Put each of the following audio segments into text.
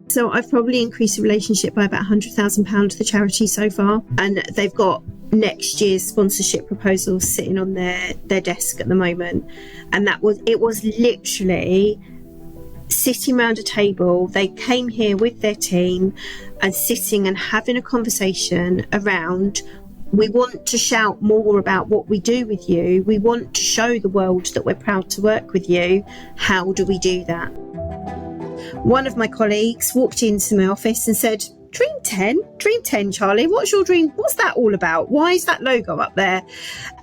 So I've probably increased the relationship by about £100,000 to the charity so far, and they've got next year's sponsorship proposals sitting on their desk at the moment. And it was literally sitting around a table. They came here with their team and sitting and having a conversation around, we want to shout more about what we do with you. We want to show the world that we're proud to work with you. How do we do that? One of my colleagues walked into my office and said, Dream 10, Charlie, what's your dream? What's that all about? Why is that logo up there?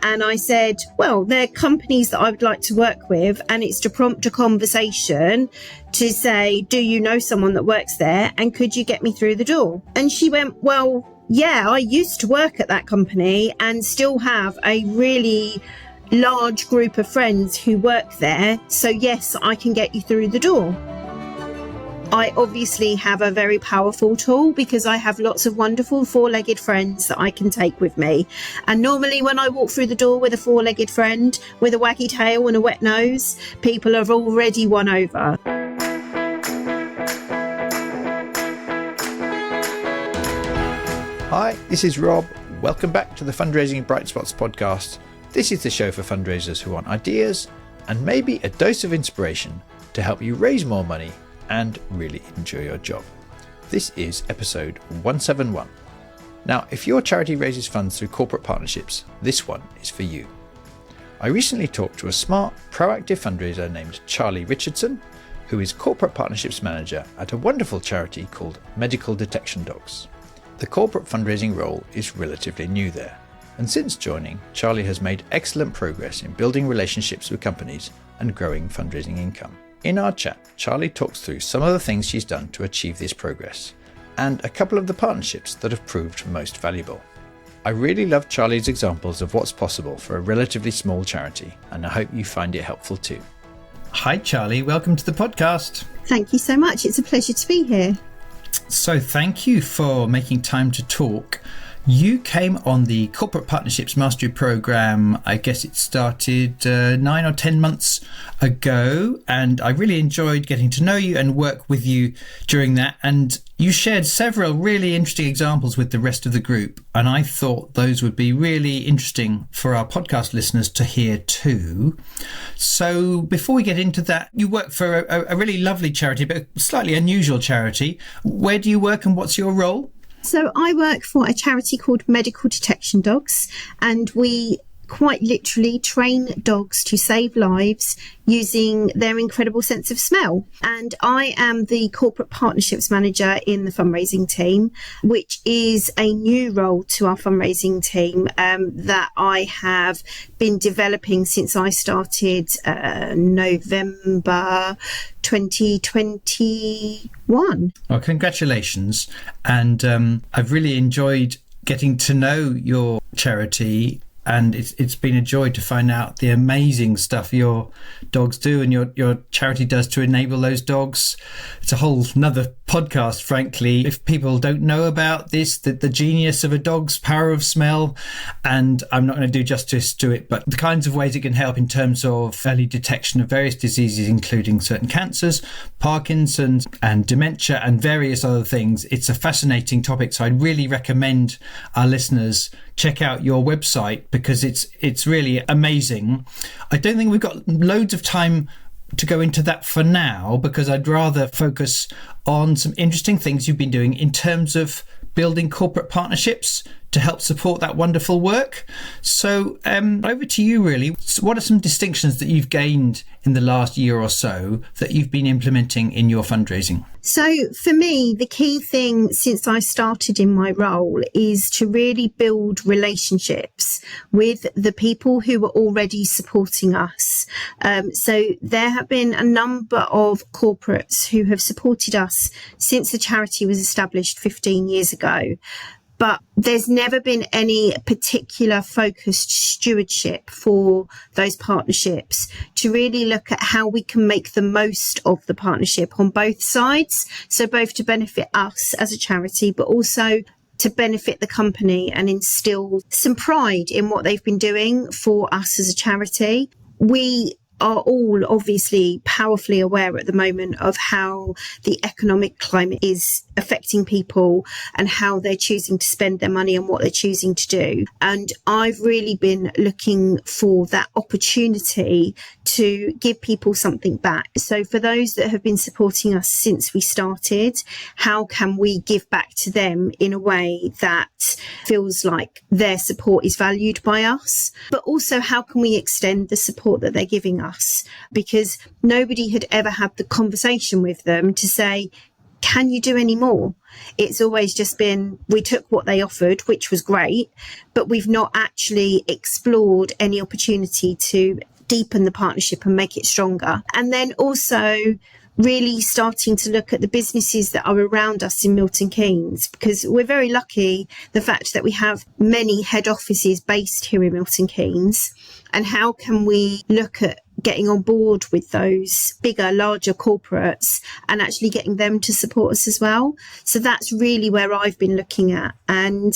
And I said, well, they're companies that I would like to work with, and it's to prompt a conversation to say, do you know someone that works there? And could you get me through the door? And she went, well, yeah, I used to work at that company and still have a really large group of friends who work there. So yes, I can get you through the door. I obviously have a very powerful tool because I have lots of wonderful four-legged friends that I can take with me. And normally when I walk through the door with a four-legged friend with a waggy tail and a wet nose, people have already won over. Hi, this is Rob. Welcome back to the Fundraising Bright Spots podcast. This is the show for fundraisers who want ideas and maybe a dose of inspiration to help you raise more money and really enjoy your job. This is episode 171. Now, if your charity raises funds through corporate partnerships, this one is for you. I recently talked to a smart, proactive fundraiser named Charlie Richardson, who is corporate partnerships manager at a wonderful charity called Medical Detection Dogs. The corporate fundraising role is relatively new there, and since joining, Charlie has made excellent progress in building relationships with companies and growing fundraising income. In our chat, Charlie talks through some of the things she's done to achieve this progress, and a couple of the partnerships that have proved most valuable. I really love Charlie's examples of what's possible for a relatively small charity, and I hope you find it helpful too. Hi Charlie, welcome to the podcast. Thank you so much. It's a pleasure to be here. So thank you for making time to talk. You came on the Corporate Partnerships Mastery Programme, I guess it started 9 or 10 months ago, and I really enjoyed getting to know you and work with you during that. And you shared several really interesting examples with the rest of the group, and I thought those would be really interesting for our podcast listeners to hear too. So before we get into that, you work for a really lovely charity, but a slightly unusual charity. Where do you work and what's your role? So I work for a charity called Medical Detection Dogs, and we quite literally train dogs to save lives using their incredible sense of smell. And I am the corporate partnerships manager in the fundraising team, which is a new role to our fundraising team that I have been developing since I started November 2021. Well, congratulations. And I've really enjoyed getting to know your charity, and it's been a joy to find out the amazing stuff your dogs do and your charity does to enable those dogs. It's a whole nother podcast, frankly, if people don't know about this, the genius of a dog's power of smell. And I'm not going to do justice to it, but the kinds of ways it can help in terms of early detection of various diseases, including certain cancers, Parkinson's and dementia and various other things. It's a fascinating topic. So I'd really recommend our listeners check out your website because it's really amazing. I don't think we've got loads of time to go into that for now, because I'd rather focus on some interesting things you've been doing in terms of building corporate partnerships to help support that wonderful work. So over to you, really. So what are some distinctions that you've gained in the last year or so that you've been implementing in your fundraising? So for me, the key thing since I started in my role is to really build relationships with the people who are already supporting us. So there have been a number of corporates who have supported us since the charity was established 15 years ago. But there's never been any particular focused stewardship for those partnerships to really look at how we can make the most of the partnership on both sides. So both to benefit us as a charity, but also to benefit the company and instill some pride in what they've been doing for us as a charity. We are all obviously powerfully aware at the moment of how the economic climate is affecting people and how they're choosing to spend their money and what they're choosing to do. And I've really been looking for that opportunity to give people something back. So for those that have been supporting us since we started, how can we give back to them in a way that feels like their support is valued by us? But also, how can we extend the support that they're giving us? Because nobody had ever had the conversation with them to say, can you do any more? It's always just been, we took what they offered, which was great, but we've not actually explored any opportunity to deepen the partnership and make it stronger. And then also really starting to look at the businesses that are around us in Milton Keynes, because we're very lucky the fact that we have many head offices based here in Milton Keynes. And how can we look at getting on board with those bigger, larger corporates and actually getting them to support us as well? So that's really where I've been looking at. And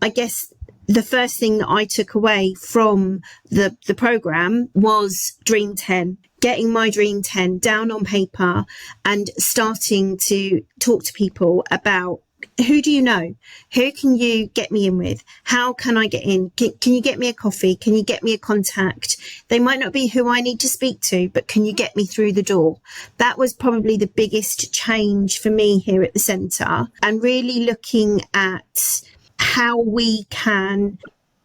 I guess the first thing that I took away from the programme was Dream 10. Getting my Dream 10 down on paper and starting to talk to people about, who do you know? Who can you get me in with? How can I get in? Can you get me a coffee? Can you get me a contact? They might not be who I need to speak to, but can you get me through the door? That was probably the biggest change for me here at the centre, and really looking at how we can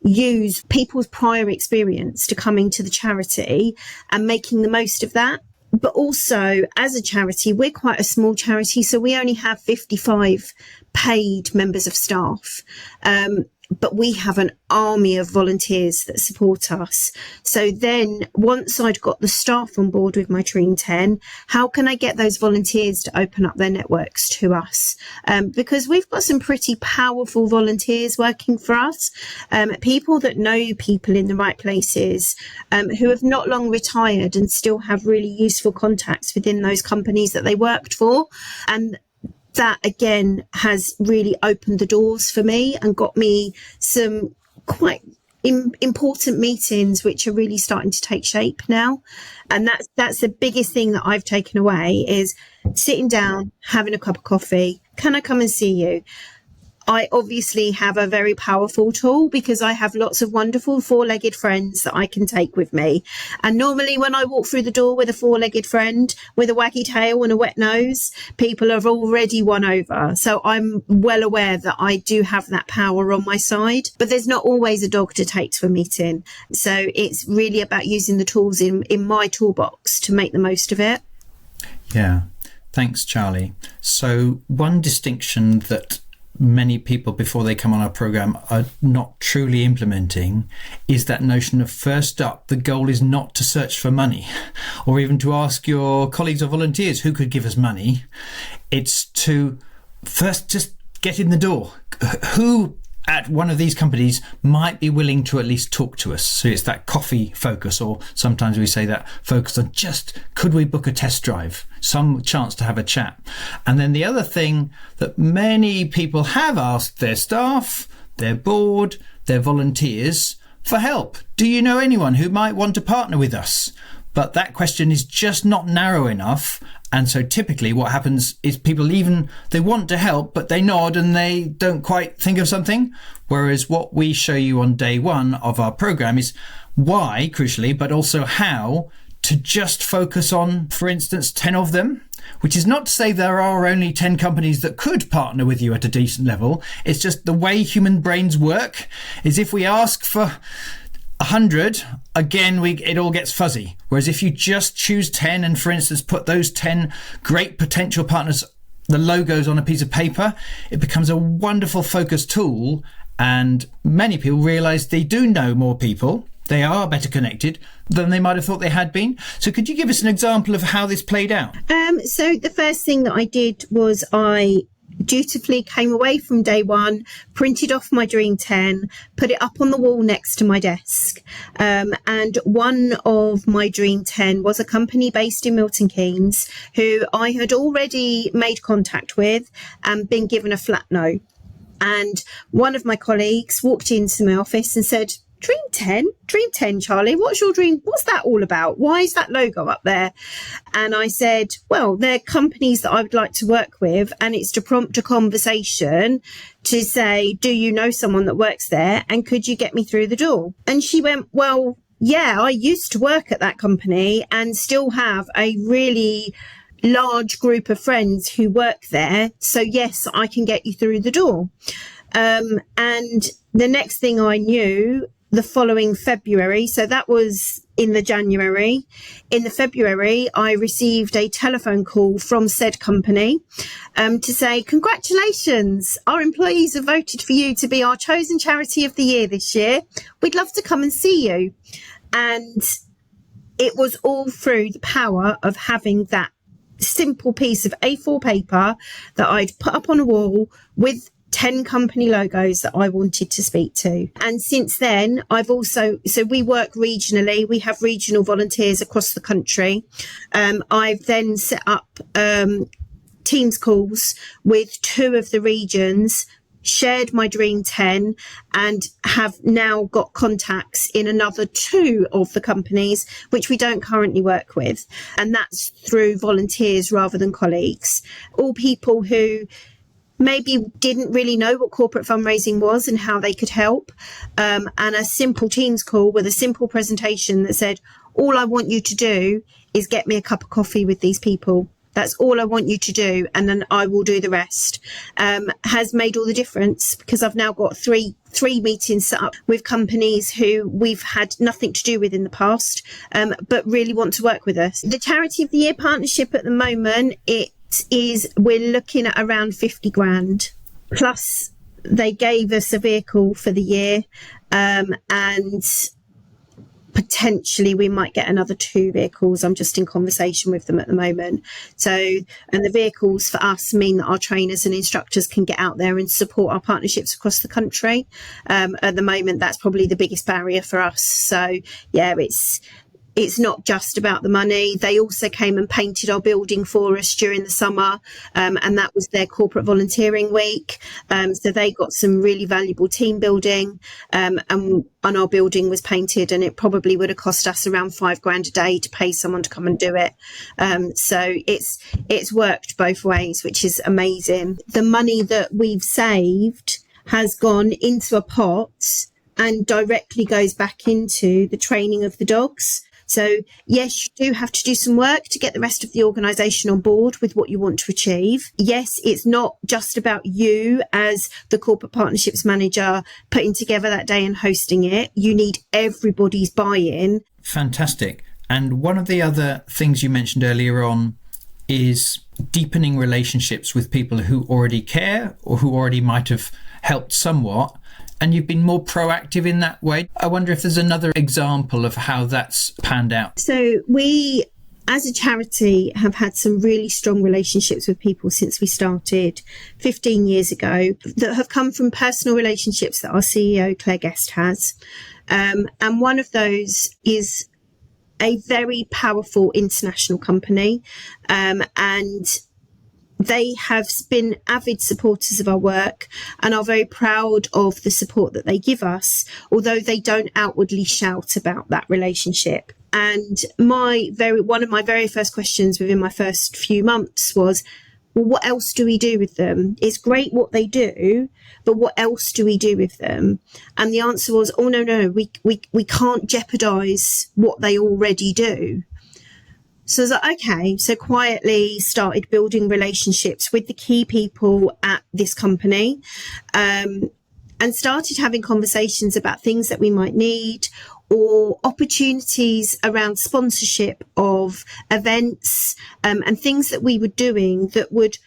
use people's prior experience to coming to the charity and making the most of that. But also, as a charity, we're quite a small charity, so we only have 55 paid members of staff. But we have an army of volunteers that support us. So then once I'd got the staff on board with my Dream 10, how can I get those volunteers to open up their networks to us? Because we've got some pretty powerful volunteers working for us, people that know people in the right places, who have not long retired and still have really useful contacts within those companies that they worked for. And that again has really opened the doors for me and got me some quite important meetings which are really starting to take shape now. And that's the biggest thing that I've taken away, is sitting down, having a cup of coffee. Can I come and see you? I obviously have a very powerful tool because I have lots of wonderful four-legged friends that I can take with me. And normally when I walk through the door with a four-legged friend with a waggy tail and a wet nose, people have already won over. So I'm well aware that I do have that power on my side, but there's not always a dog to take to a meeting. So it's really about using the tools in my toolbox to make the most of it. Yeah. Thanks, Charlie. So one distinction that many people before they come on our program are not truly implementing is that notion of, first up, the goal is not to search for money or even to ask your colleagues or volunteers who could give us money. It's to first just get in the door. Who at one of these companies might be willing to at least talk to us? So it's that coffee focus, or sometimes we say that focus on just, could we book a test drive? Some chance to have a chat. And then the other thing that many people have asked their staff, their board, their volunteers for help. Do you know anyone who might want to partner with us? But that question is just not narrow enough. And so typically what happens is people they want to help, but they nod and they don't quite think of something. Whereas what we show you on day one of our program is why, crucially, but also how to just focus on, for instance, 10 of them, which is not to say there are only 10 companies that could partner with you at a decent level. It's just the way human brains work is if we ask for 100, again, it all gets fuzzy. Whereas if you just choose 10 and, for instance, put those 10 great potential partners, the logos on a piece of paper, it becomes a wonderful focus tool. And many people realize they do know more people. They are better connected than they might have thought they had been. So could you give us an example of how this played out? So the first thing that I did was I dutifully came away from day one, printed off my Dream 10, put it up on the wall next to my desk. And one of my Dream 10 was a company based in Milton Keynes who I had already made contact with and been given a flat no. And one of my colleagues walked into my office and said, Dream 10, Charlie, what's your dream? What's that all about? Why is that logo up there? And I said, well, they're companies that I would like to work with, and it's to prompt a conversation to say, do you know someone that works there? And could you get me through the door? And she went, well, yeah, I used to work at that company and still have a really large group of friends who work there. So yes, I can get you through the door. And the next thing I knew, the following February, so that was in the January, in the February, I received a telephone call from said company to say, congratulations, our employees have voted for you to be our chosen charity of the year this year. We'd love to come and see you. And it was all through the power of having that simple piece of A4 paper that I'd put up on a wall with 10 company logos that I wanted to speak to. And since then, so we work regionally. We have regional volunteers across the country. I've then set up Teams calls with 2 of the regions, shared my Dream 10, and have now got contacts in another 2 of the companies, which we don't currently work with. And that's through volunteers rather than colleagues. All people who maybe didn't really know what corporate fundraising was and how they could help. And a simple Teams call with a simple presentation that said, all I want you to do is get me a cup of coffee with these people. That's all I want you to do, and then I will do the rest, has made all the difference, because I've now got three meetings set up with companies who we've had nothing to do with in the past, but really want to work with us. The Charity of the Year partnership at the moment, we're looking at around 50 grand. Plus, they gave us a vehicle for the year, and potentially we might get another 2 vehicles. I'm just in conversation with them at the moment. So, and the vehicles for us mean that our trainers and instructors can get out there and support our partnerships across the country. At the moment, that's probably the biggest barrier for us. So yeah, it's not just about the money. They also came and painted our building for us during the summer, and that was their corporate volunteering week. So they got some really valuable team building, and our building was painted, and it probably would have cost us around £5,000 a day to pay someone to come and do it. So it's worked both ways, which is amazing. The money that we've saved has gone into a pot and directly goes back into the training of the dogs. So yes, you do have to do some work to get the rest of the organisation on board with what you want to achieve. Yes, it's not just about you as the corporate partnerships manager putting together that day and hosting it. You need everybody's buy-in. Fantastic. And one of the other things you mentioned earlier on is deepening relationships with people who already care or who already might have helped somewhat. And you've been more proactive in that way. I wonder if there's another example of how that's panned out. So we, as a charity, have had some really strong relationships with people since we started 15 years ago that have come from personal relationships that our CEO, Claire Guest, has. And one of those is a very powerful international company. And they have been avid supporters of our work and are very proud of the support that they give us, although they don't outwardly shout about that relationship. And one of my very first questions within my first few months was, well, what else do we do with them? It's great what they do, but what else do we do with them? And the answer was, oh, no, we can't jeopardize what they already do. So I was like, okay, so quietly started building relationships with the key people at this company, and started having conversations about things that we might need or opportunities around sponsorship of events, and things that we were doing that would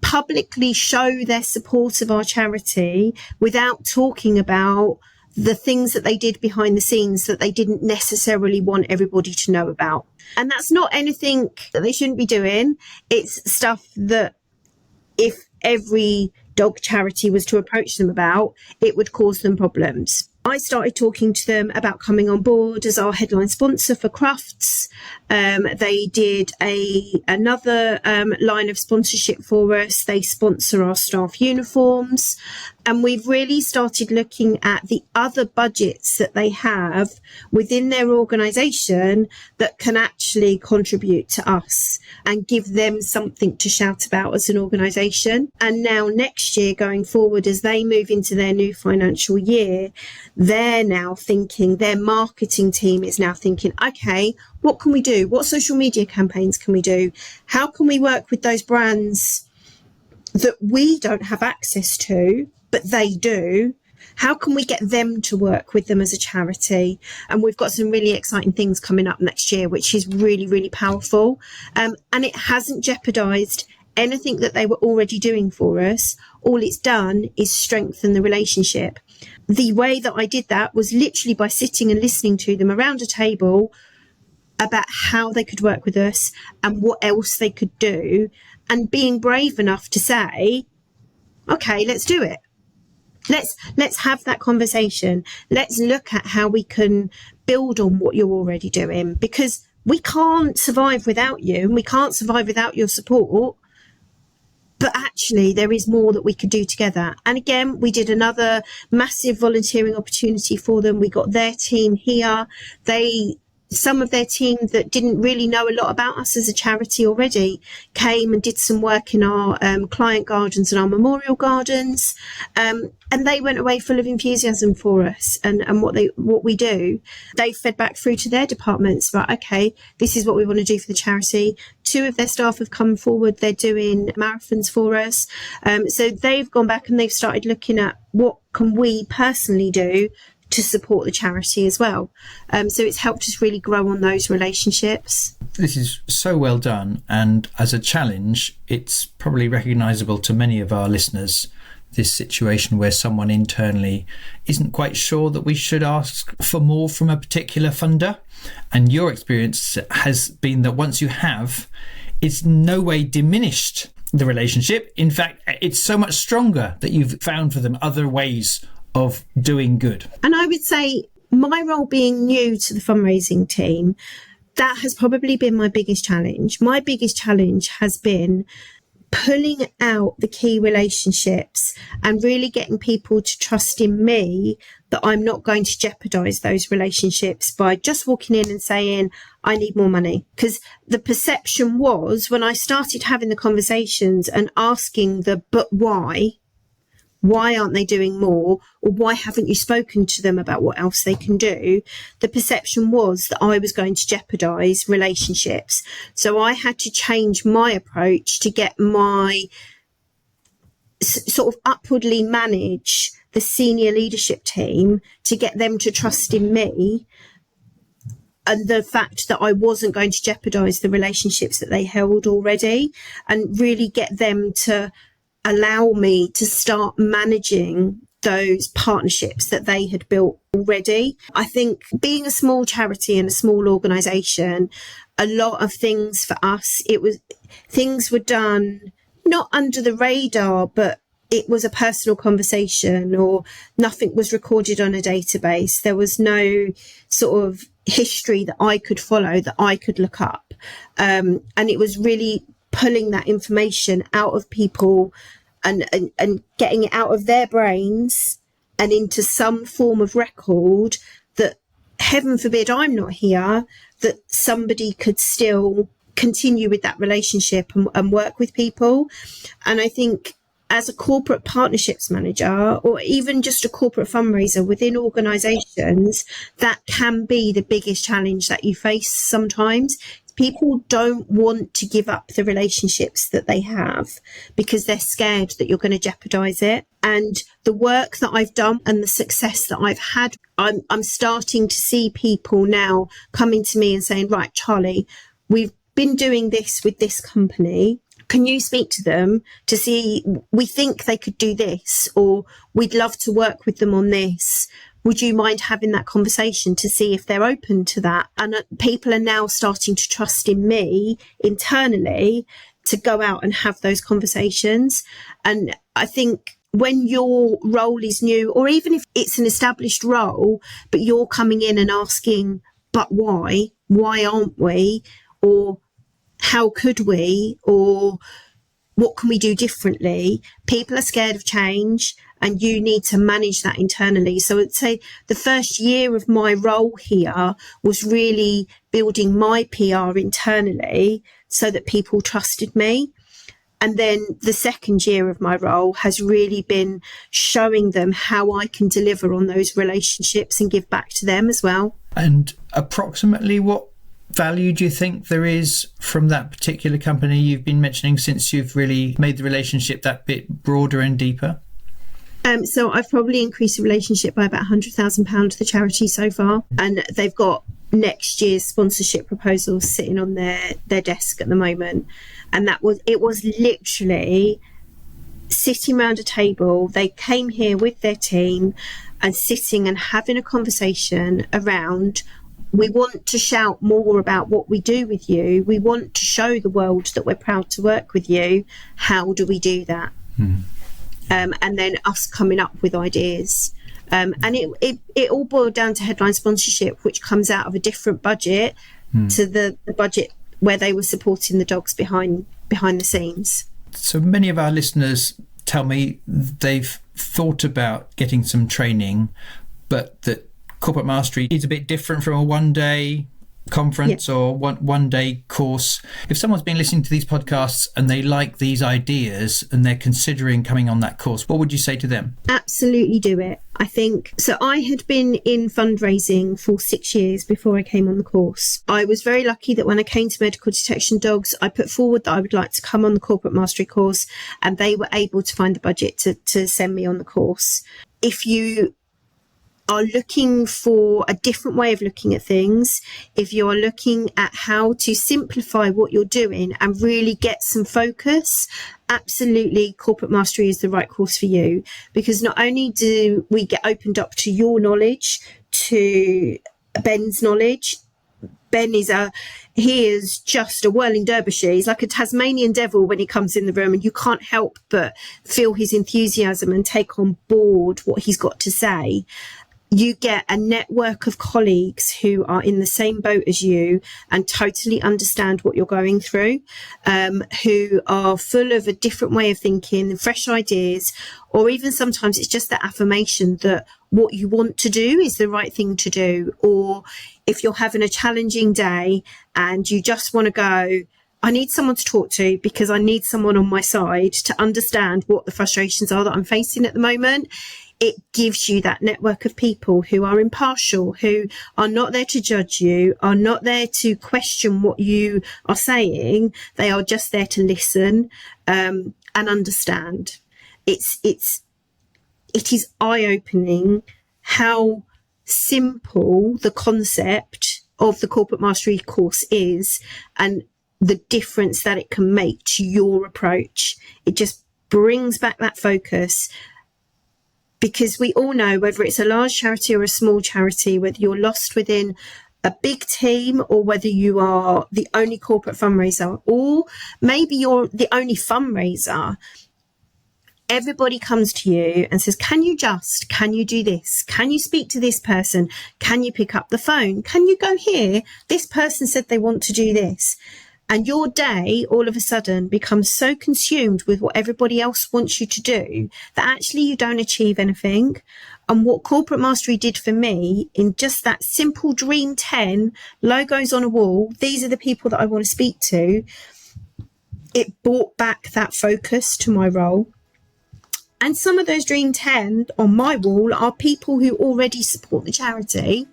publicly show their support of our charity without talking about the things that they did behind the scenes that they didn't necessarily want everybody to know about. And that's not anything that they shouldn't be doing. It's stuff that if every dog charity was to approach them about, it would cause them problems. I started talking to them about coming on board as our headline sponsor for Crufts. They did another line of sponsorship for us. They sponsor our staff uniforms. And we've really started looking at the other budgets that they have within their organisation that can actually contribute to us and give them something to shout about as an organisation. And now next year going forward, as they move into their new financial year, they're now thinking, their marketing team is now thinking, okay, what can we do? What social media campaigns can we do? How can we work with those brands that we don't have access to, but they do? How can we get them to work with them as a charity? And we've got some really exciting things coming up next year, which is really, really powerful. And it hasn't jeopardised anything that they were already doing for us. All it's done is strengthen the relationship. The way that I did that was literally by sitting and listening to them around a table about how they could work with us and what else they could do, and being brave enough to say, okay, let's do it. Let's have that conversation. Let's look at how we can build on what you're already doing, because we can't survive without you and we can't survive without your support. But actually, there is more that we could do together. And again, we did another massive volunteering opportunity for them. We got their team here. Some of their team that didn't really know a lot about us as a charity already came and did some work in our client gardens and our memorial gardens. And they went away full of enthusiasm for us and what we do. They fed back through to their departments about, okay, this is what we want to do for the charity. 2 of their staff have come forward. They're doing marathons for us. So they've gone back and they've started looking at what can we personally do to support the charity as well. So it's helped us really grow on those relationships. This is so well done. And as a challenge, it's probably recognisable to many of our listeners, this situation where someone internally isn't quite sure that we should ask for more from a particular funder. And your experience has been that once you have, it's no way diminished the relationship. In fact, it's so much stronger that you've found for them other ways of doing good. And I would say my role being new to the fundraising team, that has probably been my biggest challenge. My biggest challenge has been pulling out the key relationships and really getting people to trust in me that I'm not going to jeopardise those relationships by just walking in and saying, I need more money. Because the perception was, when I started having the conversations and asking but why aren't they doing more, or why haven't you spoken to them about what else they can do? The perception was that I was going to jeopardise relationships. So I had to change my approach to get my sort of upwardly manage the senior leadership team to get them to trust in me, and the fact that I wasn't going to jeopardise the relationships that they held already, and really get them to allow me to start managing those partnerships that they had built already. I think being a small charity and a small organisation, a lot of things for us, things were done not under the radar, but it was a personal conversation, or nothing was recorded on a database. There was no sort of history that I could follow, that I could look up. And it was really pulling that information out of people and getting it out of their brains and into some form of record that, heaven forbid I'm not here, that somebody could still continue with that relationship and work with people. And I think as a corporate partnerships manager, or even just a corporate fundraiser within organisations, that can be the biggest challenge that you face sometimes. People don't want to give up the relationships that they have because they're scared that you're going to jeopardise it. And the work that I've done and the success that I've had, I'm starting to see people now coming to me and saying, right, Charlie, we've been doing this with this company. Can you speak to them to see, we think they could do this, or we'd love to work with them on this. Would you mind having that conversation to see if they're open to that? And people are now starting to trust in me internally to go out and have those conversations. And I think when your role is new, or even if it's an established role, but you're coming in and asking, but why? Why aren't we? Or how could we? Or what can we do differently? People are scared of change, and you need to manage that internally. So I'd say the first year of my role here was really building my PR internally so that people trusted me. And then the second year of my role has really been showing them how I can deliver on those relationships and give back to them as well. And approximately what value do you think there is from that particular company you've been mentioning since you've really made the relationship that bit broader and deeper? So I've probably increased the relationship by about £100,000 with the charity so far. And they've got next year's sponsorship proposals sitting on their desk at the moment. And it was literally sitting around a table. They came here with their team and sitting and having a conversation around, we want to shout more about what we do with you. We want to show the world that we're proud to work with you. How do we do that? And then us coming up with ideas. And it all boiled down to headline sponsorship, which comes out of a different budget to the budget where they were supporting the dogs behind the scenes. So many of our listeners tell me they've thought about getting some training, but that corporate mastery is a bit different from a one-day conference or one-day course. If someone's been listening to these podcasts and they like these ideas and they're considering coming on that course, what would you say to them? Absolutely do it. I think so. I had been in fundraising for 6 years before I came on the course. I was very lucky that when I came to medical detection dogs, I put forward that I would like to come on the corporate mastery course, and they were able to find the budget to send me on the course. If you are looking for a different way of looking at things, if you are looking at how to simplify what you're doing and really get some focus, absolutely corporate mastery is the right course for you, because not only do we get opened up to your knowledge, to Ben's knowledge. Ben he is just a whirling derbyshire. He's like a Tasmanian devil when he comes in the room, and you can't help but feel his enthusiasm and take on board what he's got to say. You get a network of colleagues who are in the same boat as you and totally understand what you're going through, who are full of a different way of thinking and fresh ideas, or even sometimes it's just the affirmation that what you want to do is the right thing to do. Or if you're having a challenging day and you just want to go, I need someone to talk to because I need someone on my side to understand what the frustrations are that I'm facing at the moment. It gives you that network of people who are impartial, who are not there to judge you, are not there to question what you are saying. They are just there to listen and understand. It is eye-opening how simple the concept of the corporate mastery course is, and the difference that it can make to your approach. It just brings back that focus. Because we all know, whether it's a large charity or a small charity, whether you're lost within a big team or whether you are the only corporate fundraiser, or maybe you're the only fundraiser, everybody comes to you and says, can you do this? Can you speak to this person? Can you pick up the phone? Can you go here? This person said they want to do this. And your day all of a sudden becomes so consumed with what everybody else wants you to do that actually you don't achieve anything. And what Corporate Mastery did for me, in just that simple Dream 10, logos on a wall, these are the people that I want to speak to, it brought back that focus to my role. And some of those Dream 10 on my wall are people who already support the charity.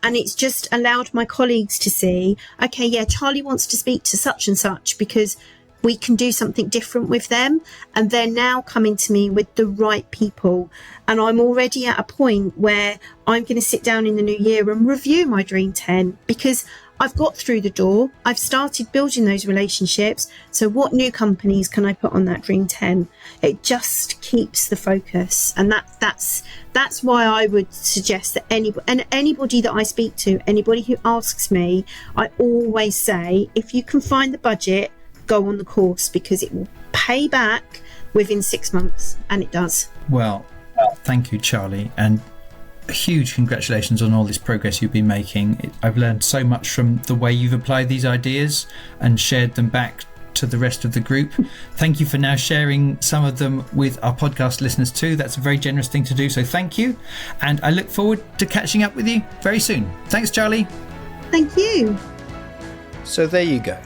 And it's just allowed my colleagues to see, okay, yeah, Charlie wants to speak to such and such because we can do something different with them. And they're now coming to me with the right people. And I'm already at a point where I'm going to sit down in the new year and review my Dream 10 because I've got through the door. I've started building those relationships. So what new companies can I put on that Dream 10? It just keeps the focus. And that's why I would suggest that anybody that I speak to, anybody who asks me, I always say, if you can find the budget, go on the course, because it will pay back within 6 months, and it does. Well, thank you, Charlie, and a huge congratulations on all this progress you've been making. I've learned so much from the way you've applied these ideas and shared them back to the rest of the group. Thank you for now sharing some of them with our podcast listeners too. That's a very generous thing to do, so thank you. And I look forward to catching up with you very soon. Thanks, Charlie. Thank you. So there you go.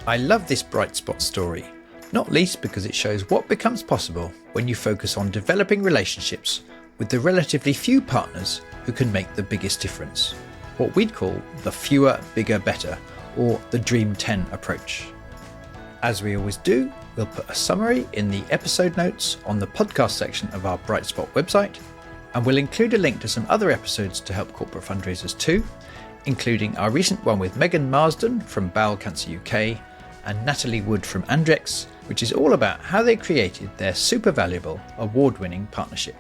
I love this bright spot story, not least because it shows what becomes possible when you focus on developing relationships with the relatively few partners who can make the biggest difference. What we'd call the fewer, bigger, better, or the Dream 10 approach. As we always do, we'll put a summary in the episode notes on the podcast section of our Brightspot website, and we'll include a link to some other episodes to help corporate fundraisers too, including our recent one with Megan Marsden from Bowel Cancer UK and Natalie Wood from Andrex, which is all about how they created their super valuable award-winning partnership.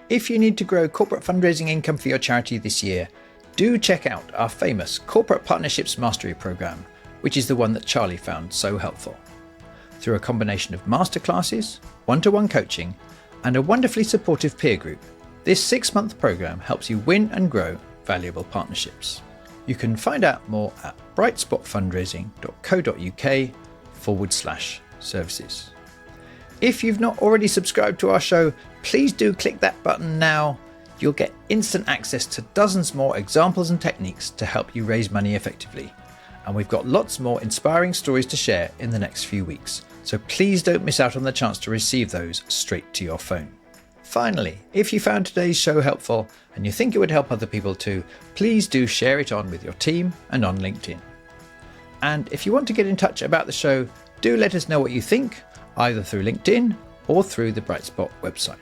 If you need to grow corporate fundraising income for your charity this year, do check out our famous Corporate Partnerships Mastery Programme, which is the one that Charlie found so helpful. Through a combination of masterclasses, one-to-one coaching, and a wonderfully supportive peer group, this 6-month programme helps you win and grow valuable partnerships. You can find out more at brightspotfundraising.co.uk/services. If you've not already subscribed to our show, please do click that button now. You'll get instant access to dozens more examples and techniques to help you raise money effectively. And we've got lots more inspiring stories to share in the next few weeks, so please don't miss out on the chance to receive those straight to your phone. Finally, if you found today's show helpful and you think it would help other people too, please do share it on with your team and on LinkedIn. And if you want to get in touch about the show, do let us know what you think, either through LinkedIn or through the Brightspot website.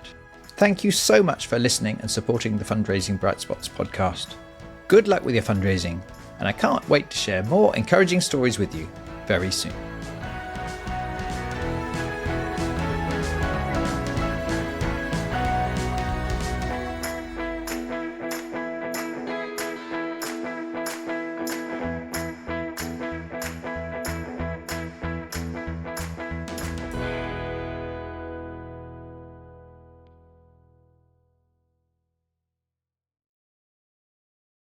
Thank you so much for listening and supporting the Fundraising Bright Spots podcast. Good luck with your fundraising, and I can't wait to share more encouraging stories with you very soon.